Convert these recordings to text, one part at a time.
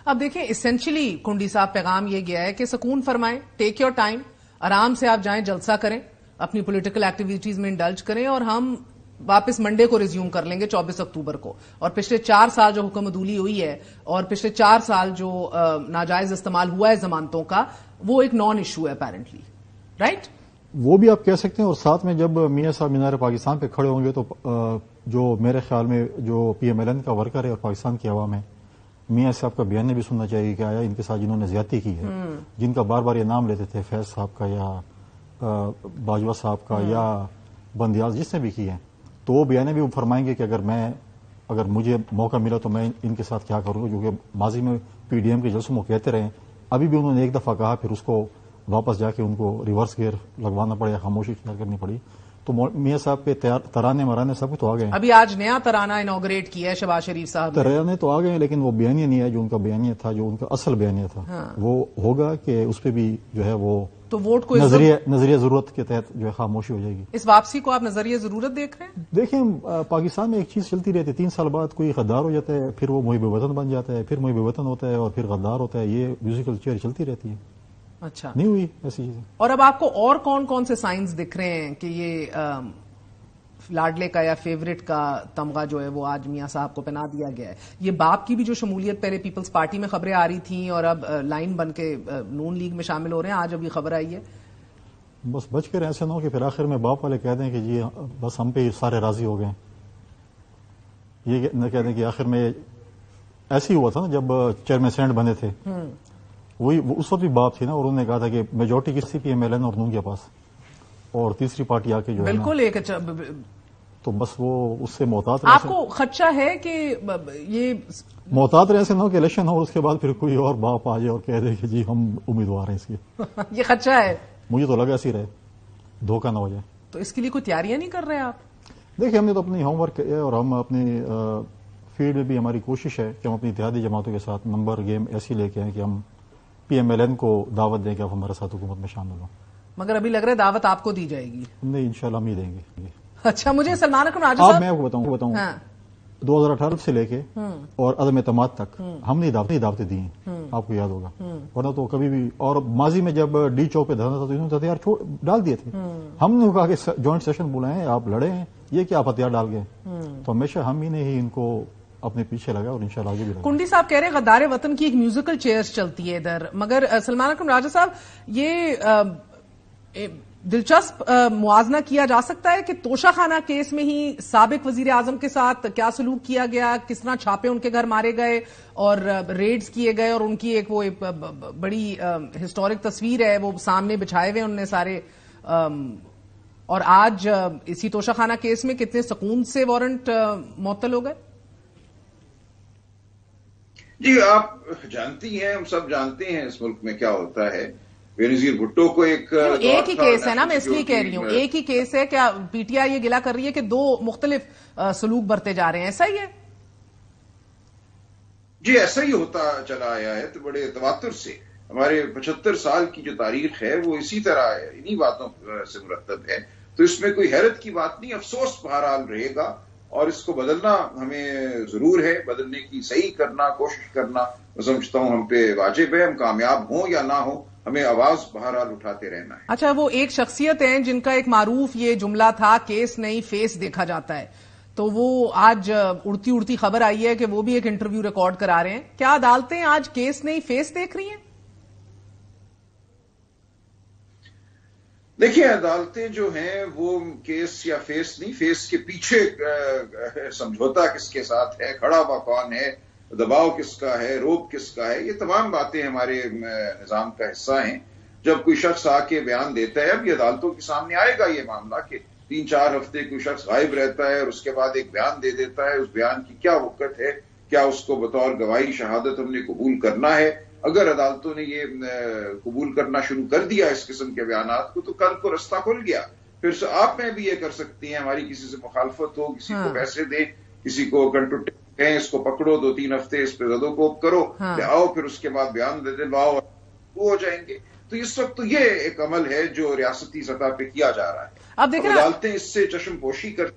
اب دیکھیں اسینشلی کنڈی صاحب پیغام یہ گیا ہے کہ سکون فرمائیں، ٹیک یور ٹائم، آرام سے آپ جائیں، جلسہ کریں، اپنی پولیٹیکل ایکٹیویٹیز میں انڈلج کریں، اور ہم واپس منڈے کو ریزیوم کر لیں گے 24 اکتوبر کو. اور پچھلے 4 سال جو حکم عدولی ہوئی ہے اور پچھلے 4 سال جو ناجائز استعمال ہوا ہے ضمانتوں کا، وہ ایک نان ایشو ہے اپیرنٹلی، رائٹ؟ وہ بھی آپ کہہ سکتے ہیں. اور ساتھ میں جب میاں صاحب مینار پاکستان پہ کھڑے ہوں گے تو جو میرے خیال میں جو پی ایم ایل این کا ورکر ہے اور پاکستان کی عوام ہے، میاں صاحب کا بیان بھی سننا چاہیے کہ آیا ان کے ساتھ جنہوں نے زیادتی کی ہے، جن کا بار بار یہ نام لیتے تھے، فیض صاحب کا یا باجوہ صاحب کا یا بندیال، جس نے بھی کی ہے، تو وہ بیان بھی وہ فرمائیں گے کہ اگر مجھے موقع ملا تو میں ان کے ساتھ کیا کروں گا. کیونکہ ماضی میں پی ڈی ایم کے جلسوں میں کہتے رہے، ابھی بھی انہوں نے ایک دفعہ کہا، پھر اس کو واپس جا کے ان کو ریورس گیئر لگوانا پڑے یا خاموشی اختیار کرنی پڑی. تو میاں صاحب کے ترانے مرانے سب تو آ گئے ہیں. ابھی آج نیا ترانہ انوگریٹ کیا ہے شہباز شریف صاحب. ترانے تو آ گئے ہیں، لیکن وہ بیانیہ نہیں ہے جو ان کا بیانیہ تھا، جو ان کا اصل بیانیہ تھا. وہ ہوگا کہ اس پہ بھی جو ہے وہ تو ووٹ کو نظریہ ضرورت کے تحت جو ہے خاموشی ہو جائے گی. اس واپسی کو آپ نظریہ ضرورت دیکھ رہے ہیں؟ دیکھیں، پاکستان میں ایک چیز چلتی رہتی ہے، 3 سال بعد کوئی غدار ہو جاتا ہے، پھر وہ محب وطن بن جاتا ہے، پھر محب وطن ہوتا ہے اور پھر غدار ہوتا ہے. یہ میوزیکل چیئر چلتی رہتی ہے. اچھا، نہیں ہوئی ایسی چیزیں. اور اب آپ کو اور کون کون سے سائنز دکھ رہے ہیں کہ یہ لاڈلے کا یا فیوریٹ کا تمغہ جو ہے وہ آج میاں صاحب کو پہنا دیا گیا ہے؟ یہ باپ کی بھی جو شمولیت پہلے پیپلز پارٹی میں خبریں آ رہی تھیں اور اب لائن بن کے نون لیگ میں شامل ہو رہے ہیں، آج اب یہ خبر آئی ہے. بس بچ کر ایسے نہ ہو کہ پھر آخر میں باپ والے کہہ دیں کہ جی بس ہم پہ سارے راضی ہو گئے. یہ نہ کہہ دیں کہ آخر میں ایسے ہی ہوا تھا نا جب چیئرمین سینٹ بنے تھے، وہی اس وقت بھی باپ تھی نا، اور انہوں نے کہا تھا کہ میجورٹی کسی پی ایم ایل این اور نون کے پاس، اور تیسری پارٹی آ کے جو ہے بالکل ایک اچھا، تو بس وہ اس سے محتاط آپ کو خدشہ ہے کہ یہ محتاط رہے سے نہ ہو کہ الیکشن ہو اور اس کے بعد پھر کوئی اور باپ آ جائے اور کہہ دے کہ جی ہم امیدوار ہیں اس کے. یہ خدشہ ہے. مجھے تو لگا ایسے ہی رہے، دھوکہ نہ ہو جائے. تو اس کے لیے کوئی تیاریاں نہیں کر رہے آپ؟ دیکھیں، ہم نے تو اپنی ہوم ورک ہے اور ہم اپنی فیلڈ میں بھی ہماری کوشش ہے کہ ہم اپنی اتحادی جماعتوں کے ساتھ نمبر گیم ایسی لے کے آئیں کہ ہم پی ایم ایل این کو دعوت دیں کہ آپ ہمارے ساتھ حکومت میں شامل ہوں. مگر ابھی لگ رہا ہے دعوت آپ کو دی جائے گی. نہیں، انشاءاللہ ہم ہی دیں گے. اچھا، مجھے سلمان اکرم راجہ صاحب، میں آپ کو بتاؤں 2018 سے لے کے اور عدم اعتماد تک ہم نے دعوتیں دی ہیں، آپ کو یاد ہوگا. ورنہ تو کبھی بھی، اور ماضی میں جب ڈی چوک پہ دھرنا تھا تو انہوں نے ہتھیار ڈال دیے تھے. ہم نے کہا کہ جوائنٹ سیشن بلائیں، آپ لڑے ہیں، یہ کہ آپ ہتھیار ڈال گئے. تو ہمیشہ ہم ہی نے ہی ان کو اپنے پیچھے لگا اور انشاءاللہ آگے بھی لگا. کنڈی صاحب کہہ رہے ہیں غدار وطن کی ایک میوزیکل چیئرز چلتی ہے ادھر، مگر سلمان اکرم راجہ صاحب یہ دلچسپ موازنہ کیا جا سکتا ہے کہ توشہ خانہ کیس میں ہی سابق وزیر اعظم کے ساتھ کیا سلوک کیا گیا، کس طرح چھاپے ان کے گھر مارے گئے اور ریڈز کیے گئے، اور ان کی ایک وہ بڑی ہسٹورک تصویر ہے وہ سامنے بچھائے ہوئے انہوں نے سارے، اور آج اسی توشہ خانہ کیس میں کتنے سکون سے وارنٹ معطل ہو گئے. جی، آپ جانتی ہیں، ہم سب جانتے ہیں اس ملک میں کیا ہوتا ہے. بینظیر بھٹو کو ایک ہی کیس ہے نا، میں اس لیے کہہ رہی ہوں ایک ہی کیس ہے. کیا پی ٹی آئی یہ گلا کر رہی ہے کہ 2 مختلف سلوک برتے جا رہے ہیں؟ ایسا ہی ہے؟ جی، ایسا ہی ہوتا چلا آیا ہے. تو بڑے تواتر سے ہمارے 75 سال کی جو تاریخ ہے وہ اسی طرح ہے، انہی باتوں سے مرتب ہے. تو اس میں کوئی حیرت کی بات نہیں. افسوس بہرحال رہے گا اور اس کو بدلنا ہمیں ضرور ہے. بدلنے کی صحیح کرنا، کوشش کرنا میں سمجھتا ہوں ہم پہ واجب ہے. ہم کامیاب ہوں یا نہ ہوں، ہمیں آواز بہرحال اٹھاتے رہنا ہے. اچھا، وہ ایک شخصیت ہیں جن کا ایک معروف یہ جملہ تھا، کیس نہیں فیس دیکھا جاتا ہے، تو وہ آج اڑتی خبر آئی ہے کہ وہ بھی ایک انٹرویو ریکارڈ کرا رہے ہیں. کیا عدالتیں آج کیس نہیں فیس دیکھ رہی ہیں؟ دیکھیں، عدالتیں جو ہیں وہ کیس یا فیس نہیں، فیس کے پیچھے سمجھوتا کس کے ساتھ ہے، کھڑا ہوا کون ہے، دباؤ کس کا ہے، روب کس کا ہے، یہ تمام باتیں ہمارے نظام کا حصہ ہیں. جب کوئی شخص آ کے بیان دیتا ہے، اب یہ عدالتوں کے سامنے آئے گا یہ معاملہ کہ 3-4 ہفتے کوئی شخص غائب رہتا ہے اور اس کے بعد ایک بیان دے دیتا ہے. اس بیان کی کیا وقت ہے، کیا اس کو بطور گواہی شہادت ہم نے قبول کرنا ہے. اگر عدالتوں نے یہ قبول کرنا شروع کر دیا اس قسم کے بیانات کو، تو کل کو رستہ کھل گیا. پھر آپ میں بھی یہ کر سکتی ہیں، ہماری کسی سے مخالفت ہو، کسی کو پیسے دیں، کسی کو کنٹو کہیں اس کو پکڑو 2-3 ہفتے اس پہ زد و کوب کرو، آؤ پھر اس کے بعد بیان دے دلواؤ، وہ ہو جائیں گے. تو اس وقت تو یہ ایک عمل ہے جو ریاستی سطح پہ کیا جا رہا ہے. اب عدالتیں اس سے چشم پوشی کر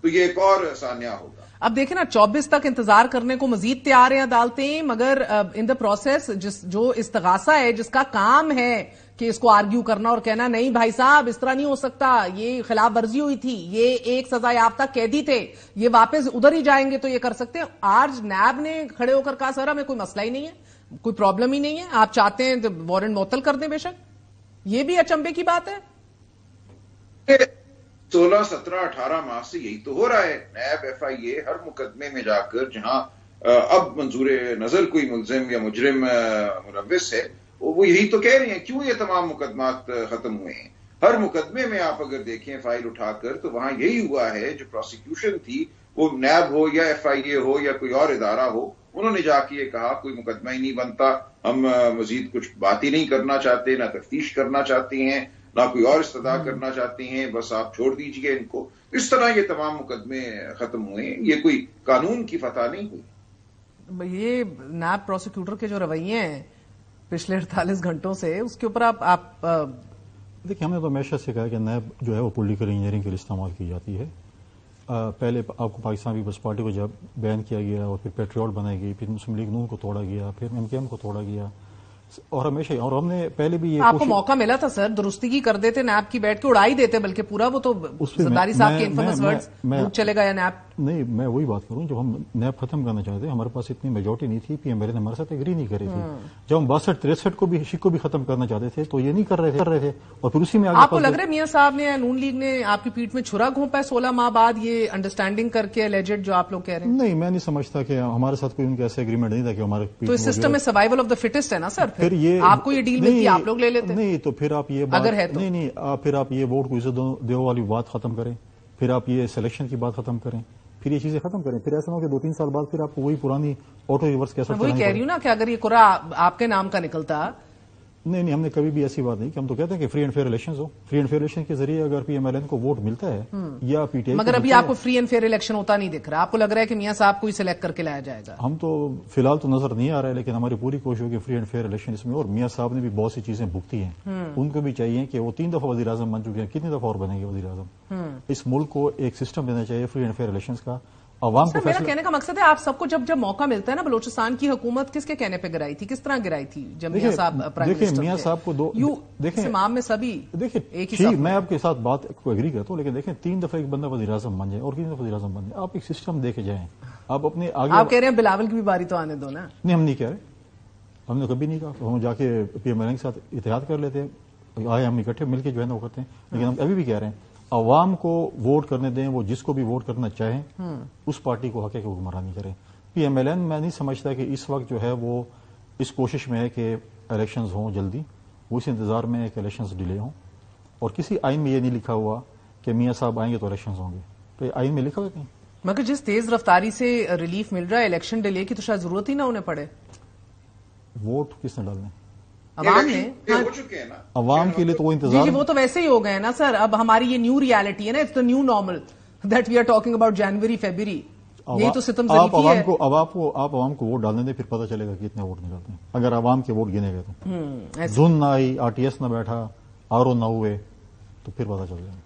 تو یہ ایک اور سانیہ ہوگا. اب دیکھیں نا 24 تک انتظار کرنے کو مزید تیار ہیں عدالتیں، مگر ان دا پروسیس جو استغاثہ ہے، جس کا کام ہے کہ اس کو آرگیو کرنا اور کہنا نہیں بھائی صاحب اس طرح نہیں ہو سکتا، یہ خلاف ورزی ہوئی تھی، یہ ایک سزا یافتہ قیدی تھے، یہ واپس ادھر ہی جائیں گے تو یہ کر سکتے ہیں. آج نیب نے کھڑے ہو کر کہا سر ہمیں کوئی مسئلہ ہی نہیں ہے، کوئی پرابلم ہی نہیں ہے، آپ چاہتے ہیں وارنٹ معطل کر دیں. بے شک یہ بھی اچنبے کی بات ہے. 16, 17, 18 ماہ سے یہی تو ہو رہا ہے. نیب FIA ہر مقدمے میں جا کر جہاں اب منظور نظر کوئی ملزم یا مجرم ملوث ہے وہ یہی تو کہہ رہے ہیں. کیوں یہ تمام مقدمات ختم ہوئے ہیں؟ ہر مقدمے میں آپ اگر دیکھیں فائل اٹھا کر تو وہاں یہی ہوا ہے، جو پروسیکیوشن تھی وہ نیب ہو یا FIA ہو یا کوئی اور ادارہ ہو، انہوں نے جا کے یہ کہا کوئی مقدمہ ہی نہیں بنتا، ہم مزید کچھ بات ہی نہیں کرنا چاہتے، نہ تفتیش کرنا چاہتے ہیں، نہ کوئی اور استدعا کرنا چاہتے ہیں، بس آپ چھوڑ دیجئے ان کو. اس طرح یہ تمام مقدمے ختم ہوئے ہیں. یہ کوئی قانون کی فتح نہیں ہوئی. یہ نیب پروسیکیوٹر کے جو رویے ہیں پچھلے 48 گھنٹوں سے، اس کے اوپر آپ دیکھیں، ہم نے تو ہمیشہ سے کہا کہ نیب جو ہے وہ پولیٹیکل انجینئرنگ کے لیے استعمال کی جاتی ہے. پہلے آپ کو پاکستان پیپلز پارٹی کو جب بین کیا گیا اور پھر پیٹریوٹ بنائی گئی، پھر مسلم لیگ نون کو توڑا گیا، پھر MKM کو توڑا گیا، اور ہمیشہ اور ہم نے پہلے بھی یہ آپ کو موقع ملا تھا سر درستگی کر دیتے، نیب کی بیٹھ کے اڑائی دیتے، بلکہ پورا وہ تو زرداری صاحب کے انفیمس ورڈز چلے گا یا نیب. نہیں، میں وہی بات کروں، جب ہم نیب ختم کرنا چاہتے ہمارے پاس اتنی میجورٹی نہیں تھی، PMLN نے ہمارے ساتھ ایگری نہیں کری تھی. جب ہم 62-63 کو بھی ختم کرنا چاہتے تھے تو یہ نہیں کر رہے تھے، اور پھر اسی میں آپ کو لگ رہا ہے میاں صاحب نے نون لیگ نے آپ کی پیٹھ میں چھرا گھونپا ہے 16 ماہ بعد یہ انڈرسٹینڈنگ کر کے لیجٹ جو آپ لوگ کہہ رہے ہیں؟ نہیں، میں نہیں سمجھتا کہ ہمارے ساتھ کوئی ان کا ایسا ایگریمنٹ نہیں تھا کہ ہمارے تو اس سسٹم میں سروائیول آف دا فٹسٹ ہے نا سر. پھر آپ کو یہ ڈیل ملتی آپ لوگ لے لیتے. نہیں تو پھر آپ یہ اگر ہے تو نہیں پھر آپ یہ ووٹ کو عزت دیو والی بات ختم کریں، پھر آپ یہ سلیکشن کی بات ختم کریں، پھر یہ چیزیں ختم کریں. پھر ایسا نہ ہو کہ 2-3 سال بعد پھر آپ کو وہی پرانی آٹو ریورس کیسا. وہی کہہ رہی ہوں نا کہ اگر یہ قرعہ آپ کے نام کا نکلتا. نہیں، ہم نے کبھی بھی ایسی بات نہیں کہ ہم تو کہتے ہیں کہ فری اینڈ فیئر الیکشنز ہو. فری اینڈ فیئر الیکشن کے ذریعے اگر PMLN کو ووٹ ملتا ہے یا PTI، مگر ابھی آپ کو فری اینڈ فیئر الیکشن ہوتا نہیں دکھ رہا. آپ کو لگ رہا ہے کہ میاں صاحب کو ہی سلیکٹ کر کے لایا جائے گا؟ ہم تو فی الحال تو نظر نہیں آ رہا ہے، لیکن ہماری پوری کوشش ہوگی فری اینڈ فیئر الیکشن اس میں. اور میاں صاحب نے بھی بہت سی چیزیں بھگتی ہیں، ان کو بھی چاہیے کہ وہ 3 دفعہ وزیر اعظم بن چکے ہیں، کتنی دفعہ اور بنیں گے وزیر اعظم. اس ملک کو ایک سسٹم دینا چاہیے فری اینڈ فیئر الیکشنز کا. عوام کو میرا کہنے کا مقصد ہے آپ سب کو جب موقع ملتا ہے نا، بلوچستان کی حکومت کس کے کہنے پہ گرائی تھی، کس طرح گرائی تھی جب میاں صاحب پرائم منسٹر تھے؟ میاں صاحب کو دیکھیں امام میں سبھی ایک ہی. میں آپ کے ساتھ بات کو ایگری کرتا ہوں، لیکن دیکھیں 3 دفعہ ایک بندہ وزیر اعظم بن جائے اور کتنی دفعہ وزیر اعظم بن جائے، آپ ایک سسٹم دے کے جائیں. آپ اپنے آگے آپ کہہ رہے ہیں بلاول کی بھی باری تو آنے دو نا. نہیں، ہم نہیں کہہ رہے، ہم نے کبھی نہیں کہا. ہم جا کے PMLN کے ساتھ اتحاد کر لیتے ہیں، آئے ہم اکٹھے مل کے جو ہے نا وہ کرتے ہیں. لیکن ہم ابھی بھی کہہ رہے ہیں عوام کو ووٹ کرنے دیں، وہ جس کو بھی ووٹ کرنا چاہیں اس پارٹی کو حق ہے کہ حکمرانی کریں. PMLN میں نہیں سمجھتا کہ اس وقت جو ہے وہ اس کوشش میں ہے کہ الیکشنز ہوں جلدی، وہ اس انتظار میں ہے کہ الیکشنز ڈیلے ہوں. اور کسی آئین میں یہ نہیں لکھا ہوا کہ میاں صاحب آئیں گے تو الیکشنز ہوں گے، تو یہ آئین میں لکھا ہوا کہیں. مگر جس تیز رفتاری سے ریلیف مل رہا ہے الیکشن ڈیلے کی تو شاید ضرورت ہی نہ انہیں پڑے. ووٹ کس نے ڈالنے؟ عوام نے. ہو چکے ہیں نا عوام کے لیے تو وہ انتظار. جی وہ تو ویسے ہی ہو گئے نا سر. اب ہماری یہ نیو ریالٹی ہے نا، it's the new normal that we are talking about January February. یہی تو ستم زدگی ہے. آپ عوام کو ووٹ ڈالنے دیں، پھر پتہ چلے گا کتنے ووٹ نکلتے ہیں. اگر عوام کے ووٹ گنے گئے تو زون نہ آئی، RTS نہ بیٹھا، RO نہ ہوئے، تو پھر پتہ چل جائے گا.